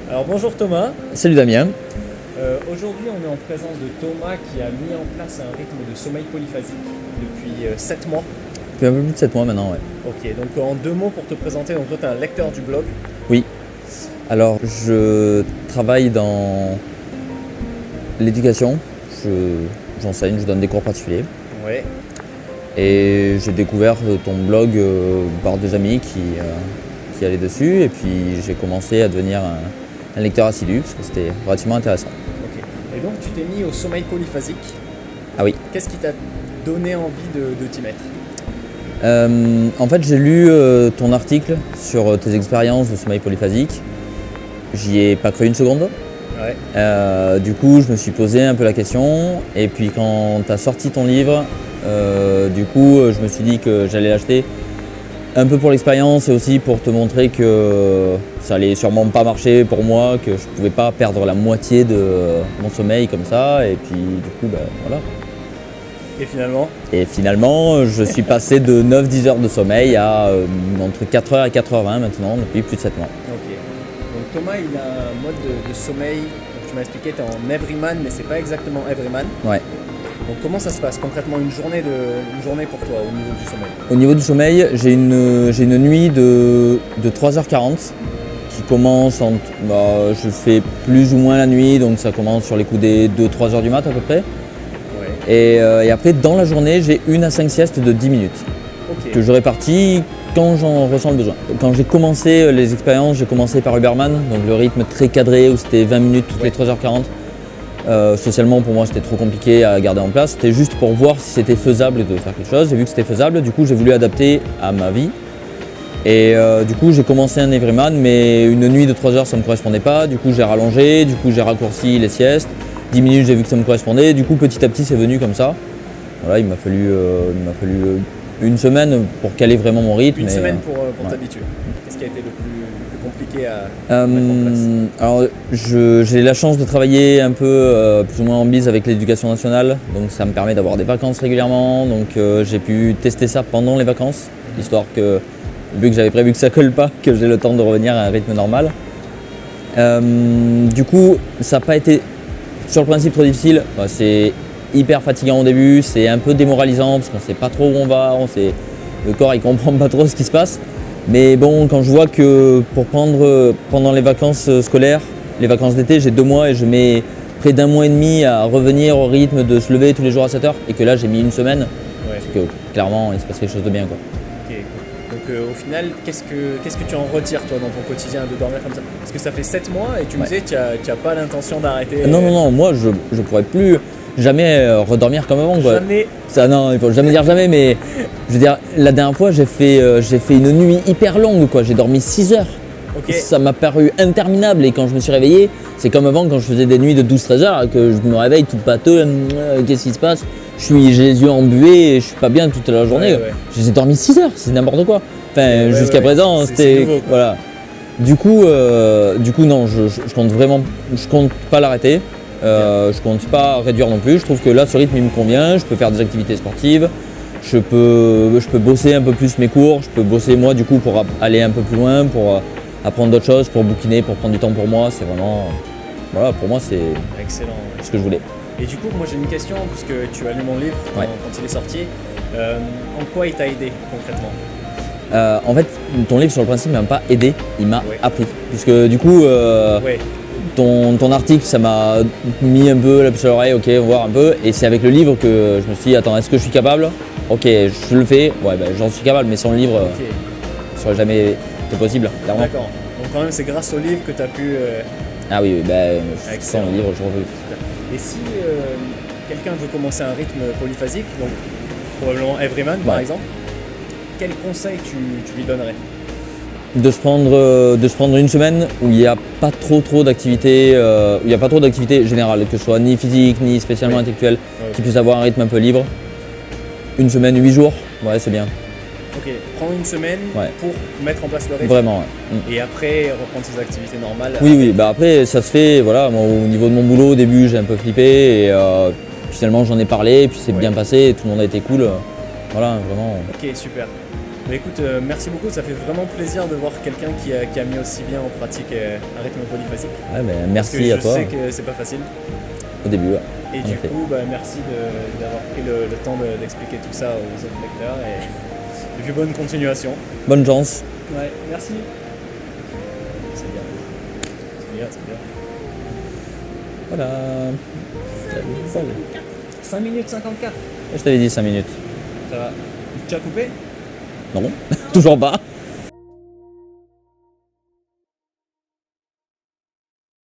Alors bonjour Thomas. Salut Damien. Aujourd'hui on est en présence de Thomas qui a mis en place un rythme de sommeil polyphasique depuis 7 mois. Depuis un peu plus de 7 mois maintenant, ouais. Ok, donc en 2 mots pour te présenter, donc toi tu es un lecteur du blog. Oui. Alors je travaille dans l'éducation, j'enseigne, je donne des cours particuliers. Ouais. Et j'ai découvert ton blog par des amis qui allaient dessus et puis j'ai commencé à devenir un lecteur assidu parce que c'était relativement intéressant. Ok. Et donc tu t'es mis au sommeil polyphasique. Ah oui. Qu'est-ce qui t'a donné envie de t'y mettre? En fait j'ai lu ton article sur tes expériences de sommeil polyphasique. J'y ai pas cru une seconde. Ouais. Du coup je me suis posé un peu la question et puis quand tu as sorti ton livre, du coup je me suis dit que j'allais l'acheter un peu pour l'expérience et aussi pour te montrer que ça allait sûrement pas marcher pour moi, que je pouvais pas perdre la moitié de mon sommeil comme ça et puis du coup voilà. Et finalement, je suis passé de 9-10 heures de sommeil à entre 4h et 4h20 maintenant depuis plus de 7 mois. Ok. Donc Thomas il a un mode de sommeil, donc tu m'as expliqué tu es en everyman mais c'est pas exactement everyman. Ouais. Donc comment ça se passe concrètement une journée pour toi au niveau du sommeil? Au niveau du sommeil, j'ai une nuit de 3h40 qui commence je fais plus ou moins la nuit, donc ça commence sur les coups des 2-3 heures du mat à peu près. Ouais. Et après dans la journée, j'ai 1 à 5 siestes de 10 minutes que je répartis quand j'en ressens le besoin. Quand j'ai commencé les expériences, j'ai commencé par Uberman, donc le rythme très cadré où c'était 20 minutes toutes les 3h40. Socialement pour moi c'était trop compliqué à garder en place, c'était juste pour voir si c'était faisable de faire quelque chose. J'ai vu que c'était faisable, du coup j'ai voulu adapter à ma vie et du coup j'ai commencé un everyman mais une nuit de 3 heures ça ne me correspondait pas, du coup j'ai rallongé, du coup j'ai raccourci les siestes, 10 minutes j'ai vu que ça me correspondait, du coup petit à petit c'est venu comme ça. Voilà, il m'a fallu une semaine pour caler vraiment mon rythme. Une semaine pour t'habituer. Qu'est-ce qui a été le plus compliqué à mettre en place? Alors j'ai la chance de travailler un peu plus ou moins en bise avec l'éducation nationale, donc ça me permet d'avoir des vacances régulièrement, donc j'ai pu tester ça pendant les vacances, histoire que, vu que j'avais prévu que ça colle pas, que j'ai le temps de revenir à un rythme normal. Du coup ça n'a pas été sur le principe trop difficile, c'est hyper fatigant au début, c'est un peu démoralisant parce qu'on ne sait pas trop où on va, le corps il comprend pas trop ce qui se passe. Mais bon, quand je vois que pour prendre pendant les vacances scolaires, les vacances d'été, j'ai 2 mois et je mets près d'1 mois et demi à revenir au rythme de se lever tous les jours à 7 heures et que là j'ai mis une semaine, c'est que clairement il se passe quelque chose de bien, quoi. Okay. Donc au final, qu'est-ce que tu en retires toi dans ton quotidien de dormir comme ça? Parce que ça fait 7 mois et tu me disais que tu n'as pas l'intention d'arrêter. Non, moi je pourrais plus jamais redormir comme avant, quoi. Jamais. Ça, non, il faut jamais dire jamais, mais je veux dire, la dernière fois j'ai fait une nuit hyper longue, quoi. J'ai dormi 6 heures. Okay. Ça m'a paru interminable et quand je me suis réveillé, c'est comme avant quand je faisais des nuits de 12-13 heures que je me réveille tout pâteux, qu'est-ce qui se passe? J'ai les yeux embués et je suis pas bien toute la journée. Ouais. J'ai dormi 6 heures, c'est n'importe quoi. Enfin, jusqu'à présent, c'était nouveau, voilà. Du coup non, je compte pas l'arrêter. Je compte pas réduire non plus. Je trouve que là, ce rythme il me convient. Je peux faire des activités sportives. Je peux bosser un peu plus mes cours. Je peux bosser moi du coup pour aller un peu plus loin, pour apprendre d'autres choses, pour bouquiner, pour prendre du temps pour moi. C'est vraiment, voilà, pour moi c'est excellent. Ce que je voulais. Et du coup, moi j'ai une question puisque tu as lu mon livre quand il est sorti. En quoi il t'a aidé concrètement? En fait, ton livre sur le principe ne m'a pas aidé, il m'a appris. Puisque du coup, ton article, ça m'a mis un peu la puce à l'oreille, ok, voir un peu. Et c'est avec le livre que je me suis dit, attends, est-ce que je suis capable? Ok, je le fais, j'en suis capable, mais sans le livre, ça serait jamais été possible, clairement. D'accord, donc quand même c'est grâce au livre que tu as pu… Ah oui, sans le livre, je refais. Et si quelqu'un veut commencer un rythme polyphasique, donc probablement everyman par exemple, quel conseil tu lui donnerais? De se prendre une semaine où il n'y a pas trop d'activités, générales, que ce soit ni physique ni spécialement intellectuelle, qui puisse avoir un rythme un peu libre. Une semaine, 8 jours, c'est bien. Ok, prends une semaine pour mettre en place le rythme. Vraiment, Et après reprendre ses activités normales. Oui, après ça se fait, voilà, moi, au niveau de mon boulot au début j'ai un peu flippé et finalement j'en ai parlé et puis c'est bien passé et tout le monde a été cool. Voilà, vraiment. Ok, super. Mais écoute, merci beaucoup, ça fait vraiment plaisir de voir quelqu'un qui a mis aussi bien en pratique un rythme polyphasique. Ouais, merci à toi. Je sais que c'est pas facile. Au début, ouais. Et du coup, merci d'avoir pris le temps d'expliquer tout ça aux autres lecteurs. Et puis bonne continuation. Bonne chance. Ouais, merci. C'est bien. C'est bien. Voilà. 5 minutes 54. Je t'avais dit 5 minutes. Ça va. Tu as coupé? Non, toujours pas.